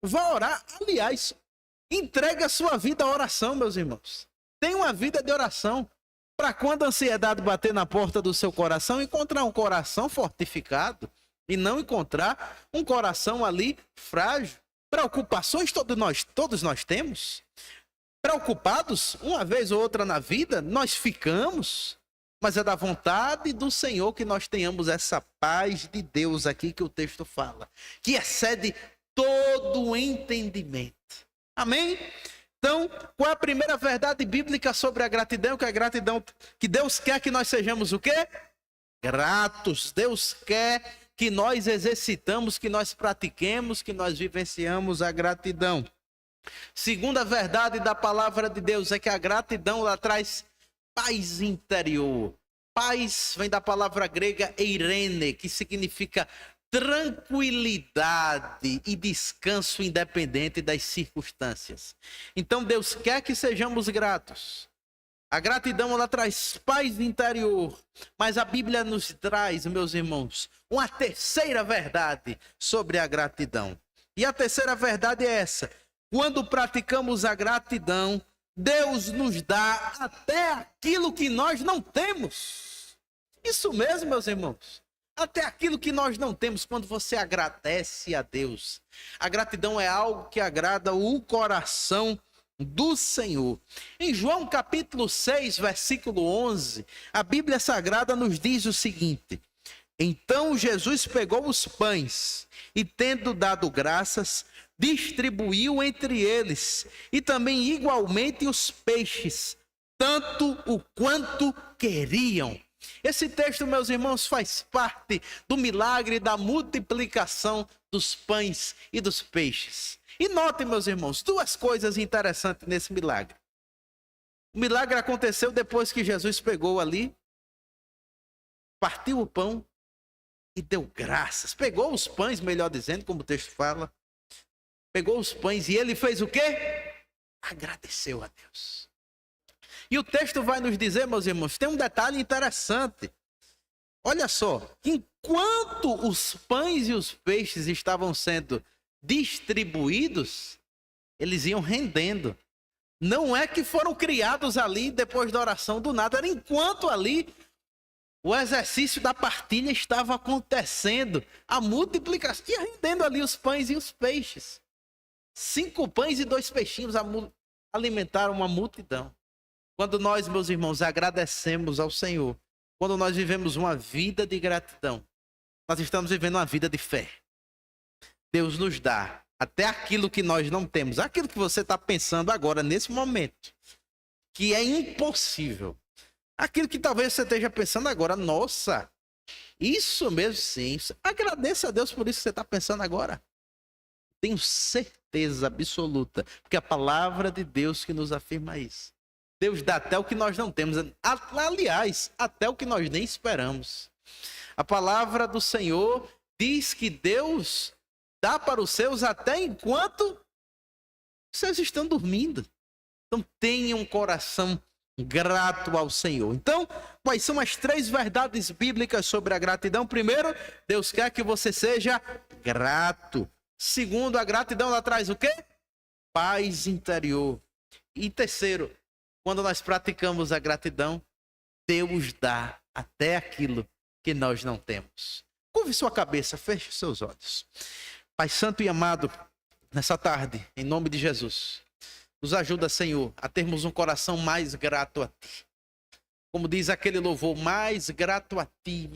Vá orar. Aliás, entregue a sua vida à oração, meus irmãos. Tenha uma vida de oração. Para quando a ansiedade bater na porta do seu coração, encontrar um coração fortificado e não encontrar um coração ali frágil. Preocupações todos nós temos. Preocupados, uma vez ou outra na vida, nós ficamos. Mas é da vontade do Senhor que nós tenhamos essa paz de Deus aqui que o texto fala, que excede todo o entendimento. Amém? Então, qual é a primeira verdade bíblica sobre a gratidão? Que a gratidão, que Deus quer que nós sejamos o quê? Gratos. Deus quer que nós exercitamos, que nós pratiquemos, que nós vivenciamos a gratidão. Segunda verdade da palavra de Deus é que a gratidão, ela traz paz interior. Paz vem da palavra grega eirene, que significa tranquilidade e descanso independente das circunstâncias. Então Deus quer que sejamos gratos. A gratidão, ela traz paz interior, mas a Bíblia nos traz, meus irmãos, uma terceira verdade sobre a gratidão. E a terceira verdade é essa: quando praticamos a gratidão, Deus nos dá até aquilo que nós não temos. Isso mesmo, meus irmãos. Até aquilo que nós não temos, quando você agradece a Deus. A gratidão é algo que agrada o coração do Senhor. Em João capítulo 6, versículo 11, a Bíblia Sagrada nos diz o seguinte: então Jesus pegou os pães e, tendo dado graças, distribuiu entre eles, e também igualmente os peixes, tanto o quanto queriam. Esse texto, meus irmãos, faz parte do milagre da multiplicação dos pães e dos peixes. E notem, meus irmãos, duas coisas interessantes nesse milagre. O milagre aconteceu depois que Jesus pegou ali, partiu o pão e deu graças. Pegou os pães, melhor dizendo, como o texto fala. Pegou os pães e ele fez o quê? Agradeceu a Deus. E o texto vai nos dizer, meus irmãos, tem um detalhe interessante. Olha só, enquanto os pães e os peixes estavam sendo distribuídos, eles iam rendendo. Não é que foram criados ali depois da oração do nada, era enquanto ali o exercício da partilha estava acontecendo, a multiplicação, ia rendendo ali os pães e os peixes. 5 pães e 2 peixinhos alimentaram uma multidão. Quando nós, meus irmãos, agradecemos ao Senhor, quando nós vivemos uma vida de gratidão, nós estamos vivendo uma vida de fé. Deus nos dá até aquilo que nós não temos, aquilo que você está pensando agora, nesse momento, que é impossível. Aquilo que talvez você esteja pensando agora, nossa, isso mesmo sim. Agradeça a Deus por isso que você está pensando agora. Tenho certeza absoluta, porque a palavra de Deus que nos afirma isso. Deus dá até o que nós não temos. Aliás, até o que nós nem esperamos. A palavra do Senhor diz que Deus dá para os seus até enquanto os seus estão dormindo. Então tenha um coração grato ao Senhor. Então, quais são as 3 verdades bíblicas sobre a gratidão? Primeiro, Deus quer que você seja grato. Segundo, a gratidão ela traz o quê? Paz interior. E terceiro, quando nós praticamos a gratidão, Deus dá até aquilo que nós não temos. Curve sua cabeça, feche seus olhos. Pai Santo e amado, nessa tarde, em nome de Jesus, nos ajuda, Senhor, a termos um coração mais grato a Ti. Como diz aquele louvor, mais grato a Ti,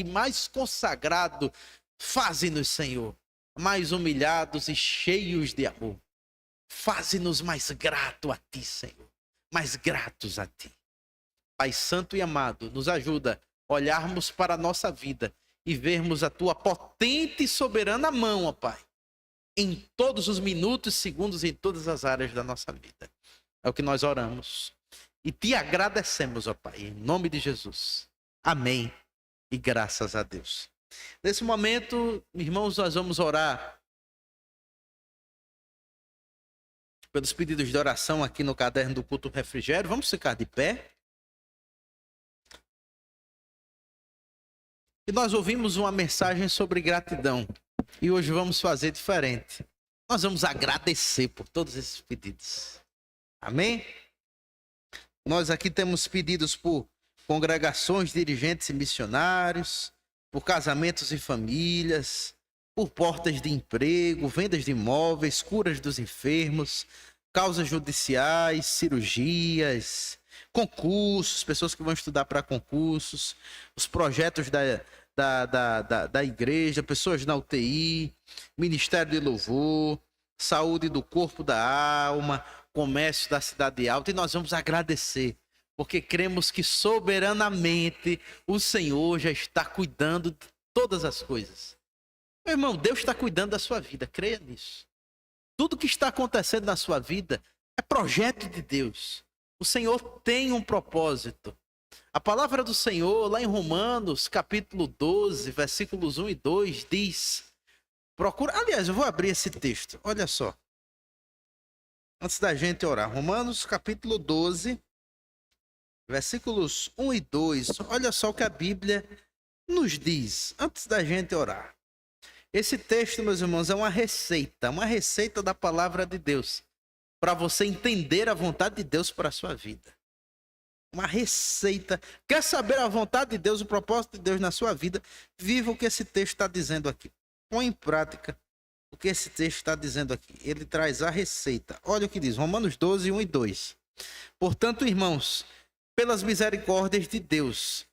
mais consagrado, faze-nos, Senhor, mais humilhados e cheios de amor. Faze-nos mais grato a Ti, Senhor. Mais gratos a Ti. Pai Santo e amado, nos ajuda a olharmos para a nossa vida e vermos a Tua potente e soberana mão, ó Pai, em todos os minutos, segundos, em todas as áreas da nossa vida. É o que nós oramos e Te agradecemos, ó Pai, em nome de Jesus. Amém e graças a Deus. Nesse momento, irmãos, nós vamos orar pelos pedidos de oração aqui no caderno do Culto Refrigério. Vamos ficar de pé. E nós ouvimos uma mensagem sobre gratidão. E hoje vamos fazer diferente. Nós vamos agradecer por todos esses pedidos. Amém? Nós aqui temos pedidos por congregações, dirigentes e missionários, por casamentos e famílias, por portas de emprego, vendas de imóveis, curas dos enfermos, causas judiciais, cirurgias, concursos, pessoas que vão estudar para concursos, os projetos da igreja, pessoas na UTI, Ministério de Louvor, saúde do corpo, da alma, comércio da cidade alta. E nós vamos agradecer, porque cremos que soberanamente o Senhor já está cuidando de todas as coisas. Meu irmão, Deus está cuidando da sua vida, creia nisso. Tudo que está acontecendo na sua vida é projeto de Deus. O Senhor tem um propósito. A palavra do Senhor, lá em Romanos, capítulo 12, versículos 1 e 2, diz... Aliás, eu vou abrir esse texto, olha só. Antes da gente orar, Romanos, capítulo 12, versículos 1 e 2. Olha só o que a Bíblia nos diz, antes da gente orar. Esse texto, meus irmãos, é uma receita da palavra de Deus, para você entender a vontade de Deus para a sua vida. Uma receita. Quer saber a vontade de Deus, o propósito de Deus na sua vida? Viva o que esse texto está dizendo aqui. Põe em prática o que esse texto está dizendo aqui. Ele traz a receita. Olha o que diz, Romanos 12, 1 e 2. Portanto, irmãos, pelas misericórdias de Deus,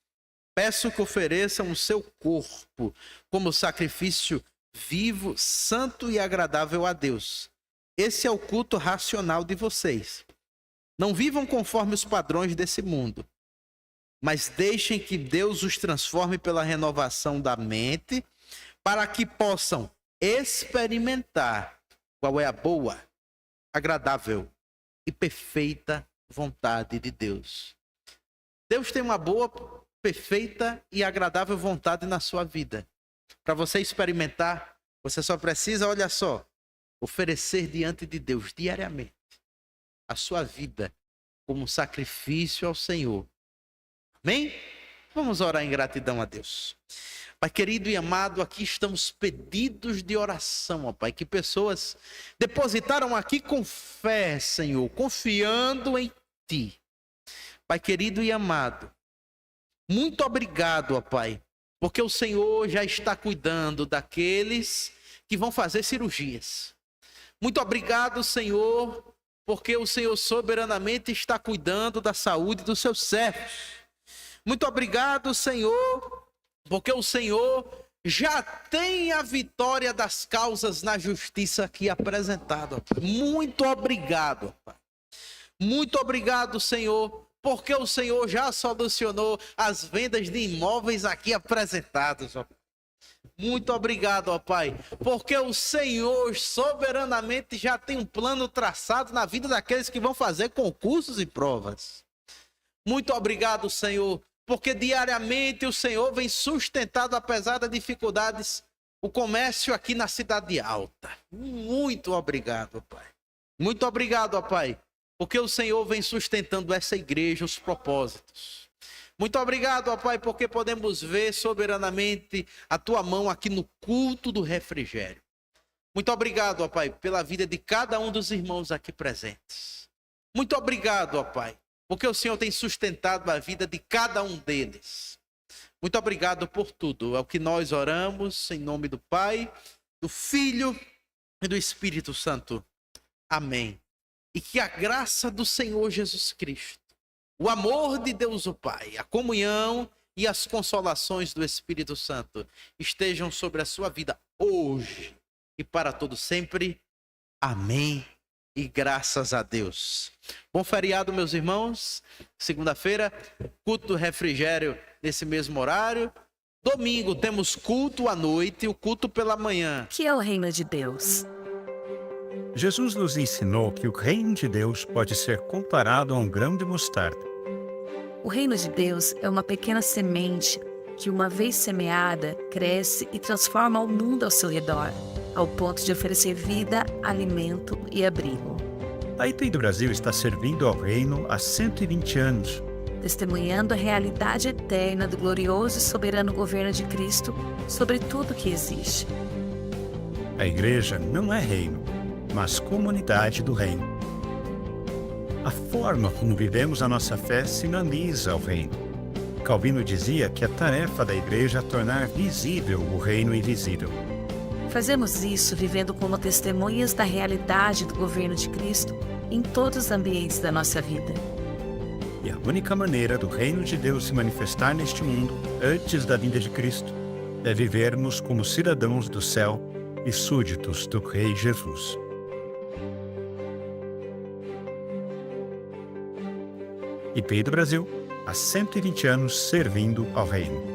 peço que ofereçam o seu corpo como sacrifício vivo, santo e agradável a Deus. Esse é o culto racional de vocês. Não vivam conforme os padrões desse mundo, mas deixem que Deus os transforme pela renovação da mente, para que possam experimentar qual é a boa, agradável e perfeita vontade de Deus. Deus tem uma boa, perfeita e agradável vontade na sua vida. Para você experimentar, você só precisa, olha só, oferecer diante de Deus diariamente a sua vida como um sacrifício ao Senhor. Amém? Vamos orar em gratidão a Deus. Pai querido e amado, aqui estamos pedidos de oração, ó Pai, que pessoas depositaram aqui com fé, Senhor, confiando em Ti. Pai querido e amado, muito obrigado, ó Pai, porque o Senhor já está cuidando daqueles que vão fazer cirurgias. Muito obrigado, Senhor, porque o Senhor soberanamente está cuidando da saúde dos seus servos. Muito obrigado, Senhor, porque o Senhor já tem a vitória das causas na justiça aqui apresentada. Muito obrigado, Pai. Muito obrigado, Senhor, porque o Senhor já solucionou as vendas de imóveis aqui apresentados, ó Pai. Muito obrigado, ó Pai, porque o Senhor soberanamente já tem um plano traçado na vida daqueles que vão fazer concursos e provas. Muito obrigado, Senhor, porque diariamente o Senhor vem sustentado, apesar das dificuldades, o comércio aqui na Cidade Alta. Muito obrigado, ó Pai. Muito obrigado, ó Pai, porque o Senhor vem sustentando essa igreja, os propósitos. Muito obrigado, ó Pai, porque podemos ver soberanamente a Tua mão aqui no culto do refrigério. Muito obrigado, ó Pai, pela vida de cada um dos irmãos aqui presentes. Muito obrigado, ó Pai, porque o Senhor tem sustentado a vida de cada um deles. Muito obrigado por tudo. É o que nós oramos em nome do Pai, do Filho e do Espírito Santo. Amém. E que a graça do Senhor Jesus Cristo, o amor de Deus o Pai, a comunhão e as consolações do Espírito Santo estejam sobre a sua vida hoje e para todo sempre. Amém. E graças a Deus. Bom feriado, meus irmãos. Segunda-feira, culto do refrigério nesse mesmo horário. Domingo temos culto à noite e o culto pela manhã. Que é o reino de Deus? Jesus nos ensinou que o reino de Deus pode ser comparado a um grão de mostarda. O reino de Deus é uma pequena semente que, uma vez semeada, cresce e transforma o mundo ao seu redor, ao ponto de oferecer vida, alimento e abrigo. A IPEI do Brasil está servindo ao reino há 120 anos. Testemunhando a realidade eterna do glorioso e soberano governo de Cristo sobre tudo que existe. A igreja não é reino, mas comunidade do reino. A forma como vivemos a nossa fé sinaliza o reino. Calvino dizia que a tarefa da igreja é tornar visível o reino invisível. Fazemos isso vivendo como testemunhas da realidade do governo de Cristo em todos os ambientes da nossa vida. E a única maneira do reino de Deus se manifestar neste mundo, antes da vinda de Cristo, é vivermos como cidadãos do céu e súditos do Rei Jesus. IPEI do Brasil, há 120 anos servindo ao reino.